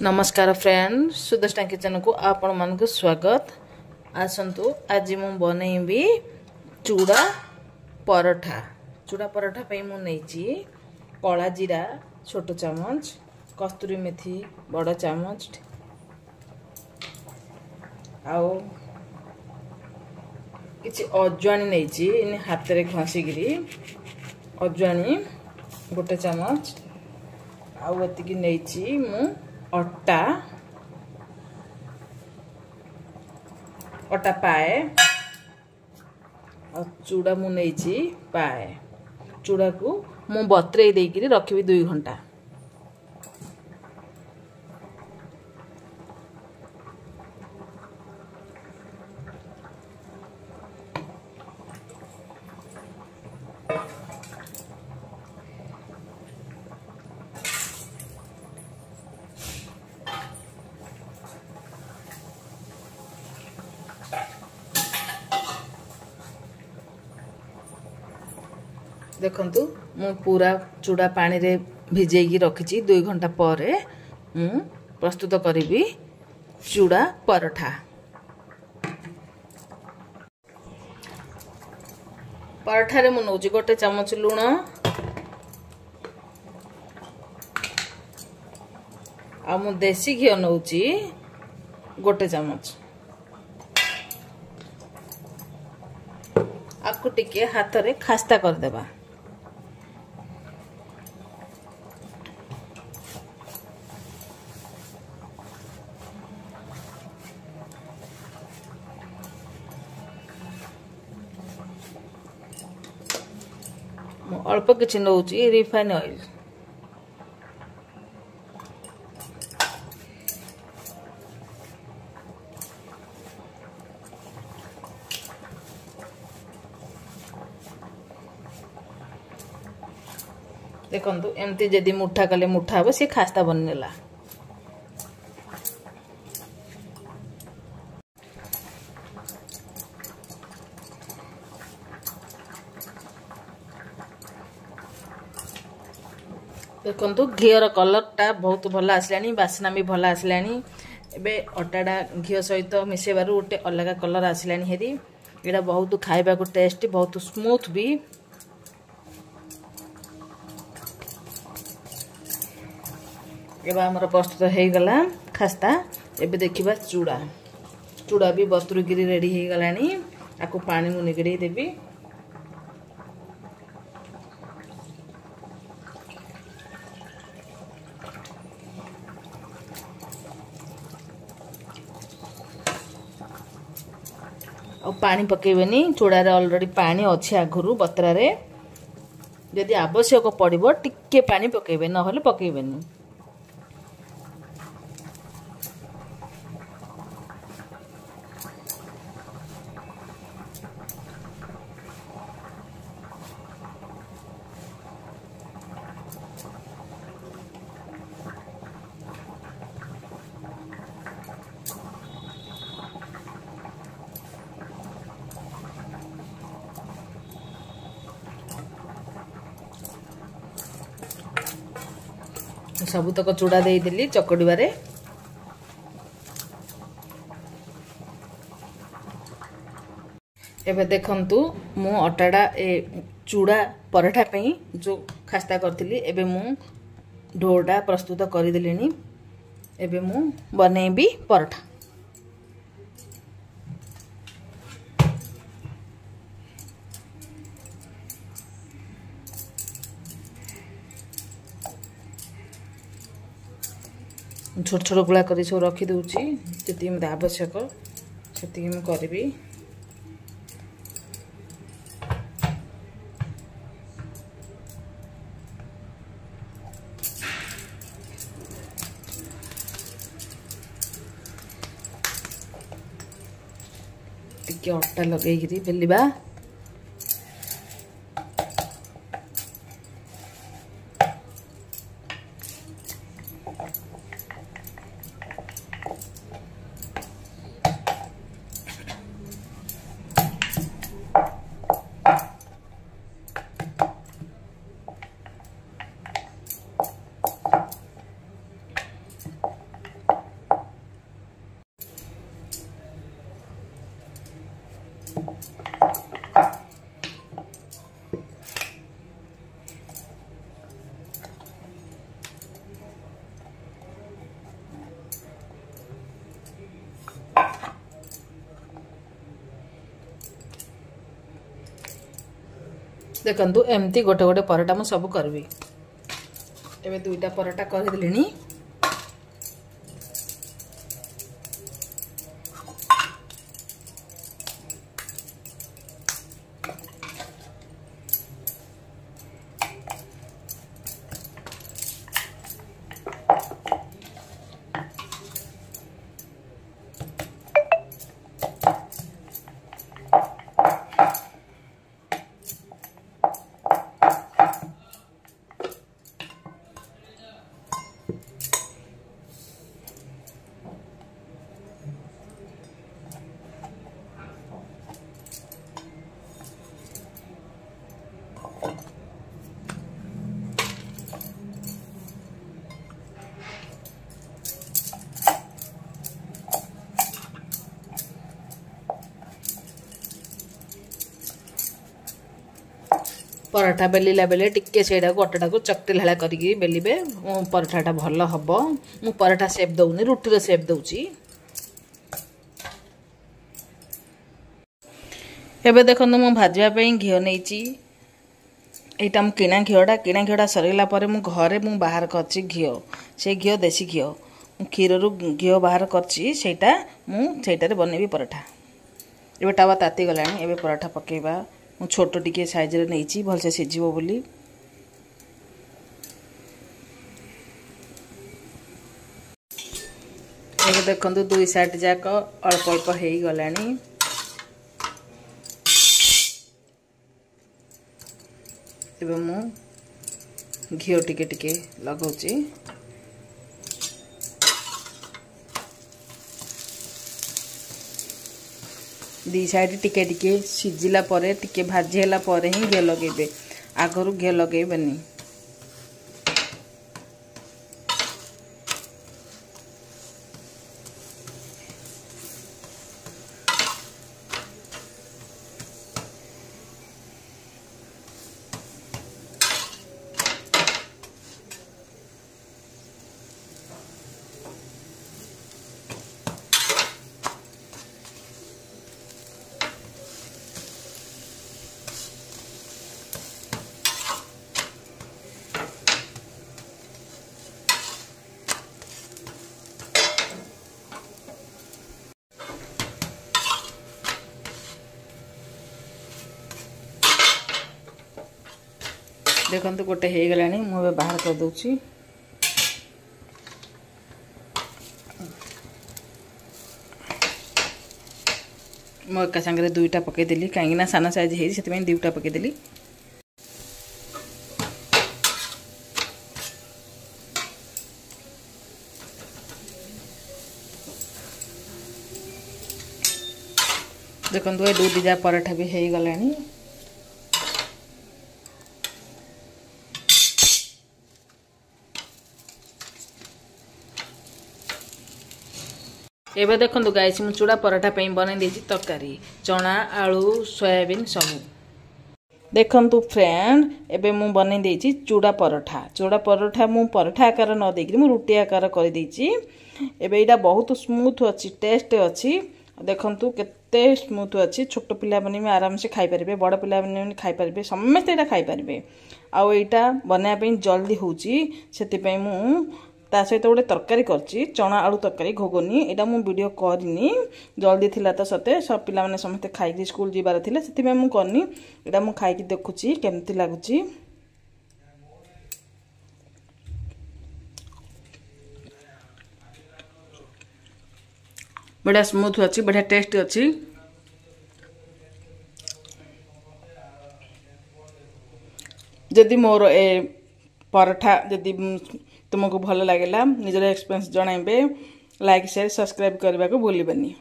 नमस्कार friend Sudarshana kitchen को आपण मान को स्वागत। आसंतु आज मु बनैबी चूड़ा पराठा। चूड़ा पराठा पे मु नैची कला जीरा छोट चामच, कस्तूरी मेथी बड़ चामच, आउ किछि अजवाणी नैची हाथ रे घसीगिरी अजवाणी गोटे चामच, आउ एतिकी नैची मु अट्टा अट्टा पाए और चूड़ा मु नैची पाए। चूड़ा को मु बतरे देकी रखी 2 घंटा। देखंतु मु पूरा चूड़ा पानी रे भिजेगी रखिची 2 घंटा परे मु प्रस्तुत करिबी चूड़ा पराठा। पराठा रे मु नौची गोटे चामच लूण, आ मु देसी घी नौची गोटे चामच। आपको टिके हाथ रे खास्ता कर देबा। अल्प किछि नौची रिफाइन ऑयल। देखंतु एमती जदी मुठा कले मुठा हो से खास्ता बननेला। देखंतु घीर कलर टा बहुत भल आसलानी, बासना भी भल आसलानी। एबे अटाडा घी सहित मिसेबारु गोटे अलग कलर आसलानी हेरी। एडा बहुत खाइबा को टेस्टी, बहुत स्मूथ भी। एबा हमर प्रस्तुत हे गला खास्ता। एबे देखिबा चूड़ा। चूड़ा भी बस्तुर गिरी रेडी हे गलानी। आको पानी मु निगड़ी देबी। और पानी पकेबेनी, चूड़ा रे ऑलरेडी पानी अछि आगुरु बतरा रे। यदि आवश्यक पड़िबो टिके पानी पकेबे, न होले पकेबेनी। सबुतक चूड़ा दे देली चकड़ीबारे। एबे देखंतु मु अटाडा ए चूड़ा पराठा पई जो खास्ता करथिली एबे मु ढोडा प्रस्तुत करि देलिनी। एबे मु बनेबी पराठा। छोट छोट गुला करी सब रखी दूची, जति मते आवश्यक सेति मु करबी। टिके अट्टा लगे गिरी बेलिबा। देखंतु एमती गोटे गोटे परोटा मु सब करबी एबे दुईटा परोटा कर देलिनी पराठा बेलिला बेले टिके सेटा को अटाटा को चकटिल हला करिकी बेलिबे पराठाटा भल हबो मु पराठा शेप दउनी रुटी रो शेप दउची एबे देखंतु मु भाजवा पई घियो नैची एटा मु किना घियोटा सरीला परे मु घरे मु बाहर करची घियो से घियो देसी घियो मु खीर रु घियो बाहर करची सेटा मु सेटा रे बनेबी पराठा एबे टावा ताती गलानी एबे पराठा पकेबा मु छोटो टिके साइज रे नैची भल से सिजिबो बोली एबे देखंतु दुई साइड जाक अल्प अल्प हेई गलानी एबे मु घियो टिके टिके लगाउची दी साइड टिके टिके सिजिला परे टिके भाजी होला परे ही घियो लगेबे आगरु घियो लगेबेनी देखंतु गोटे हे गलानी मु बाहर कर दोची मो एका संगे दुईटा पके देली काहेकि ना साना साइज हे सेति में दुईटा पके देली देखंतु ए दो दिजा पराठा भी हे गलानी एबे देखंतु गाइस मु चूड़ा पराठा पे बनै देछि तरकारी चना आलू सोयाबीन सब देखंतु फ्रेंड एबे मु बनै देछि चूड़ा पराठा मु पराठा आकार न देकि मु रोटी आकार कर देछि एबे इडा बहुत स्मूथ अछि टेस्ट अछि देखंतु केते स्मूथ अछि छोट पिला बनी में आराम से खाइ परबे बड़ पिला बनी में खाइ परबे समस्त एटा खाइ परबे आ एटा बना पे जल्दी होउची सेति पे मु ता सहित गोटे तरकारी करची चना आलू तरकारी घोगनी एटा मु वीडियो करनी जल्दी थिला तो सते सब पिला माने समस्त खाइ स्कूल जीवार थिले सेति में मु करनी एटा मु खाइ की देखुची केमती लागुची बड़ा स्मूथ अच्छी बढ़िया टेस्ट अच्छी जदि मोर ए पराठा जदि तुमको भल लगे निजर एक्सपीरियंस जणाइबे लाइक शेयर सब्सक्राइब करने को भूलबनी।